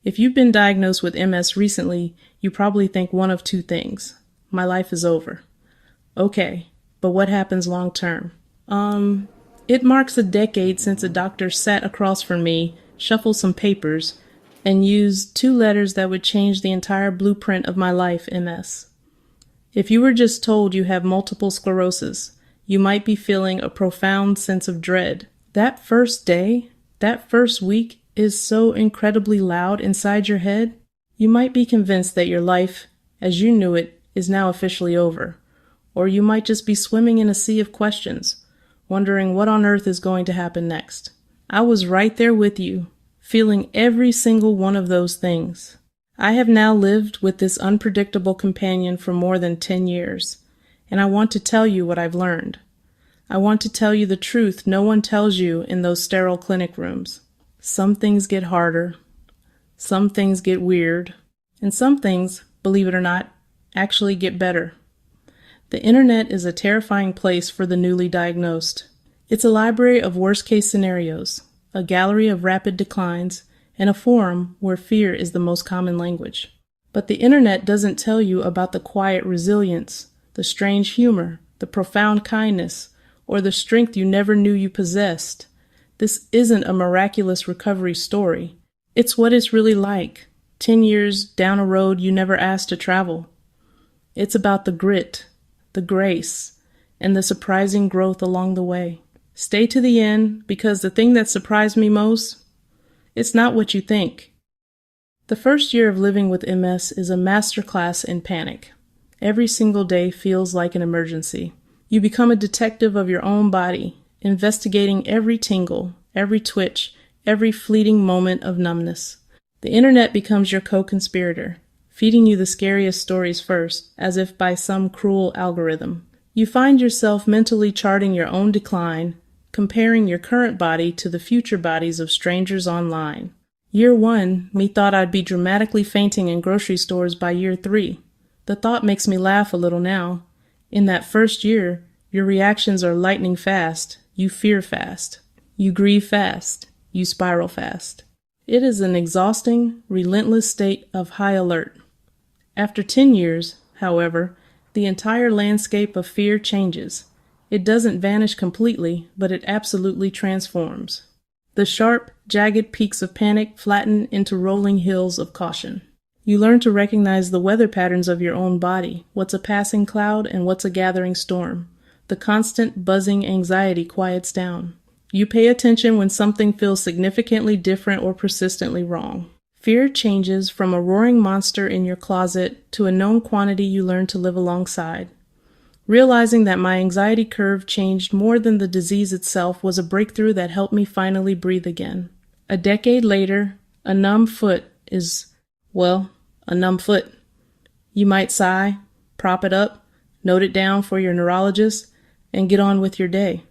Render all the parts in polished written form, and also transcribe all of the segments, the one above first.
If you've been diagnosed with MS recently, you probably think one of two things. My life is over. Okay, but what happens long term? It marks a decade since a doctor sat across from me, shuffled some papers, and used two letters that would change the entire blueprint of my life, MS. If you were just told you have multiple sclerosis, you might be feeling a profound sense of dread. That first day, that first week, is so incredibly loud inside your head, you might be convinced that your life, as you knew it, is now officially over. Or you might just be swimming in a sea of questions, wondering what on earth is going to happen next. I was right there with you, feeling every single one of those things. I have now lived with this unpredictable companion for more than 10 years, and I want to tell you what I've learned. I want to tell you the truth no one tells you in those sterile clinic rooms. Some things get harder, some things get weird, and some things, believe it or not, actually get better. The internet is a terrifying place for the newly diagnosed. It's a library of worst-case scenarios, a gallery of rapid declines, and a forum where fear is the most common language. But the internet doesn't tell you about the quiet resilience, the strange humor, the profound kindness, or the strength you never knew you possessed. This isn't a miraculous recovery story. It's what it's really like, 10 years down a road you never asked to travel. It's about the grit, the grace, and the surprising growth along the way. Stay to the end, because the thing that surprised me most, it's not what you think. The first year of living with MS is a masterclass in panic. Every single day feels like an emergency. You become a detective of your own body, investigating every tingle, every twitch, every fleeting moment of numbness. The internet becomes your co-conspirator, feeding you the scariest stories first, as if by some cruel algorithm. You find yourself mentally charting your own decline, comparing your current body to the future bodies of strangers online. Year 1, me thought I'd be dramatically fainting in grocery stores by year 3. The thought makes me laugh a little now. In that first year, your reactions are lightning fast. You fear fast. You grieve fast. You spiral fast. It is an exhausting, relentless state of high alert. After 10 years, however, the entire landscape of fear changes. It doesn't vanish completely, but it absolutely transforms. The sharp, jagged peaks of panic flatten into rolling hills of caution. You learn to recognize the weather patterns of your own body, what's a passing cloud and what's a gathering storm. The constant buzzing anxiety quiets down. You pay attention when something feels significantly different or persistently wrong. Fear changes from a roaring monster in your closet to a known quantity you learn to live alongside. Realizing that my anxiety curve changed more than the disease itself was a breakthrough that helped me finally breathe again. A decade later, a numb foot is, well, a numb foot. You might sigh, prop it up, note it down for your neurologist, and get on with your day.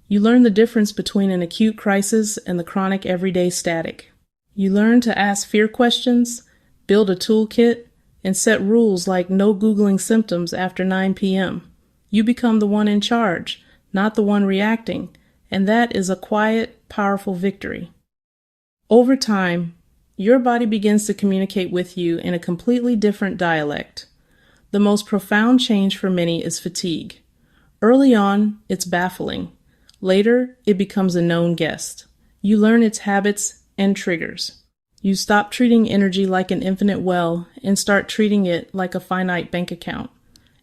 You learn the difference between an acute crisis and the chronic everyday static. You learn to ask fear questions, build a toolkit, and set rules like no Googling symptoms after 9 p.m. You become the one in charge, not the one reacting, and that is a quiet, powerful victory. Over time, your body begins to communicate with you in a completely different dialect. The most profound change for many is fatigue. Early on, it's baffling. Later, it becomes a known guest. You learn its habits and triggers. You stop treating energy like an infinite well and start treating it like a finite bank account.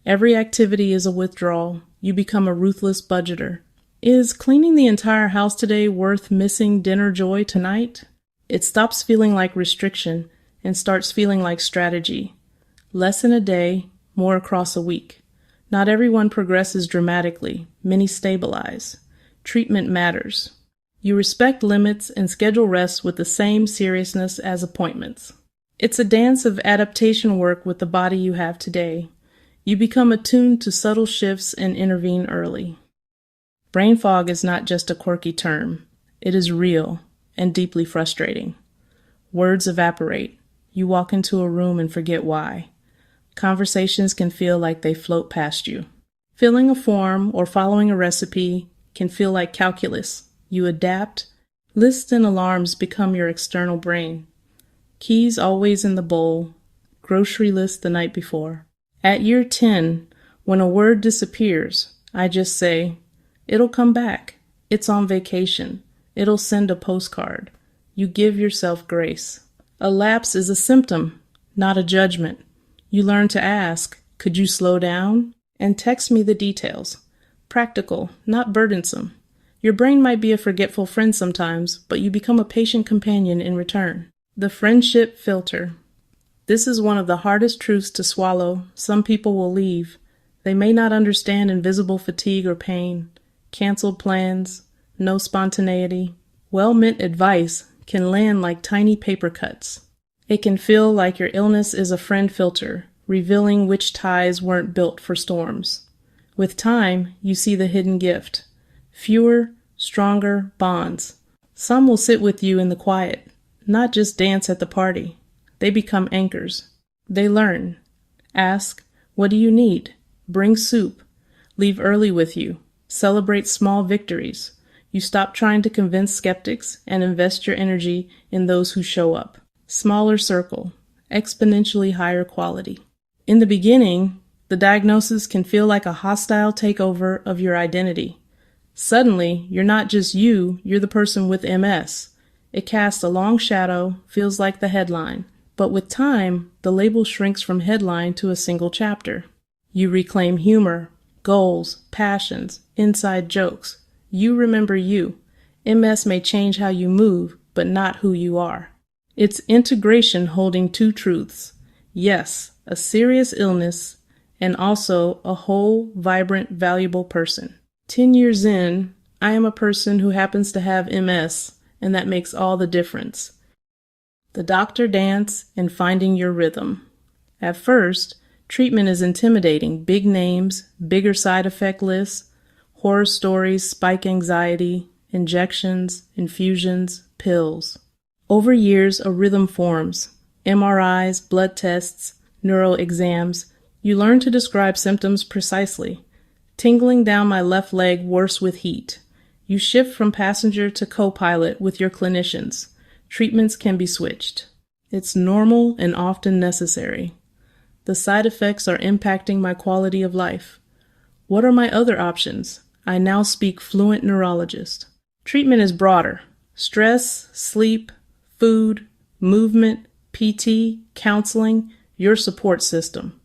Every activity is a withdrawal. You become a ruthless budgeter. Is cleaning the entire house today worth missing dinner joy tonight? It stops feeling like restriction and starts feeling like strategy. Less in a day, more across a week. Not everyone progresses dramatically. Many stabilize. Treatment matters. You respect limits and schedule rest with the same seriousness as appointments. It's a dance of adaptation work with the body you have today. You become attuned to subtle shifts and intervene early. Brain fog is not just a quirky term. It is real and deeply frustrating. Words evaporate. You walk into a room and forget why. Conversations can feel like they float past you. Filling a form or following a recipe can feel like calculus. You adapt. Lists and alarms become your external brain. Keys always in the bowl, grocery list the night before. At year 10, when a word disappears, I just say, "It'll come back. It's on vacation. It'll send a postcard." You give yourself grace. A lapse is a symptom, not a judgment. You learn to ask, "Could you slow down?" And text me the details. Practical, not burdensome. Your brain might be a forgetful friend sometimes, but you become a patient companion in return. The friendship filter. This is one of the hardest truths to swallow. Some people will leave. They may not understand invisible fatigue or pain, canceled plans, no spontaneity. Well-meant advice can land like tiny paper cuts. It can feel like your illness is a friend filter, revealing which ties weren't built for storms. With time, you see the hidden gift. Fewer, stronger bonds. Some will sit with you in the quiet, not just dance at the party. They become anchors. They learn. Ask, "What do you need?" Bring soup. Leave early with you. Celebrate small victories. You stop trying to convince skeptics and invest your energy in those who show up. Smaller circle, exponentially higher quality. In the beginning, the diagnosis can feel like a hostile takeover of your identity. Suddenly, you're not just you're the person with MS. It casts a long shadow, feels like the headline. But with time, the label shrinks from headline to a single chapter. You reclaim humor, goals, passions, inside jokes. You remember you. MS may change how you move, but not who you are. It's integration holding two truths. Yes, a serious illness, and also a whole, vibrant, valuable person. 10 years in, I am a person who happens to have MS, and that makes all the difference. The doctor dance and finding your rhythm. At first, treatment is intimidating. Big names, bigger side effect lists, horror stories, spike anxiety, injections, infusions, pills. Over years, a rhythm forms. MRIs, blood tests, neuro exams. You learn to describe symptoms precisely. Tingling down my left leg worse with heat. You shift from passenger to co-pilot with your clinicians. Treatments can be switched. It's normal and often necessary. The side effects are impacting my quality of life. What are my other options? I now speak fluent neurologist. Treatment is broader. Stress, sleep, food, movement, PT, counseling, your support system.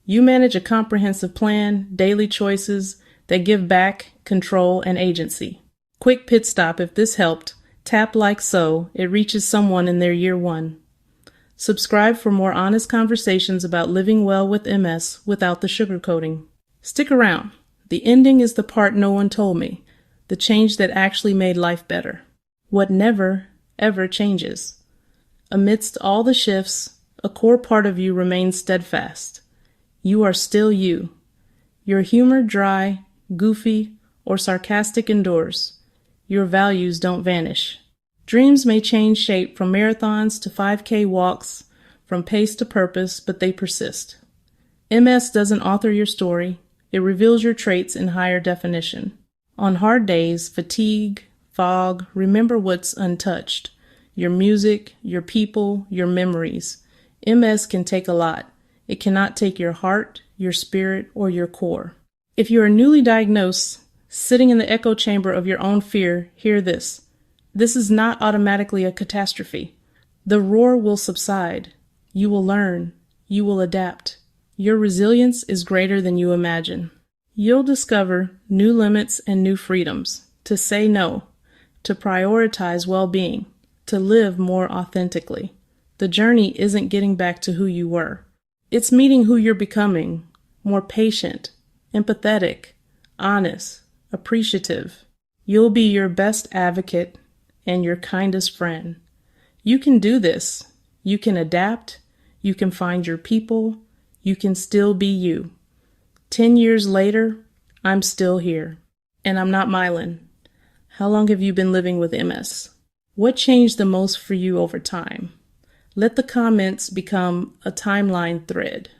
You manage a comprehensive plan, daily choices that give back, control, and agency. Quick pit stop if this helped. Tap like so, it reaches someone in their year 1. Subscribe for more honest conversations about living well with MS without the sugarcoating. Stick around. The ending is the part no one told me, the change that actually made life better. What never, ever changes. Amidst all the shifts, a core part of you remains steadfast. You are still you. Your humor dry, goofy, or sarcastic endures. Your values don't vanish. Dreams may change shape from marathons to 5K walks, from pace to purpose, but they persist. MS doesn't author your story. It reveals your traits in higher definition. On hard days, fatigue, fog, remember what's untouched. Your music, your people, your memories. MS can take a lot. It cannot take your heart, your spirit, or your core. If you are newly diagnosed, sitting in the echo chamber of your own fear, hear this. This is not automatically a catastrophe. The roar will subside. You will learn. You will adapt. Your resilience is greater than you imagine. You'll discover new limits and new freedoms, to say no, to prioritize well-being, to live more authentically. The journey isn't getting back to who you were. It's meeting who you're becoming, more patient, empathetic, honest, appreciative. You'll be your best advocate and your kindest friend. You can do this. You can adapt. You can find your people. You can still be you. 10 years later, I'm still here. And I'm not Mylan. How long have you been living with MS? What changed the most for you over time? Let the comments become a timeline thread.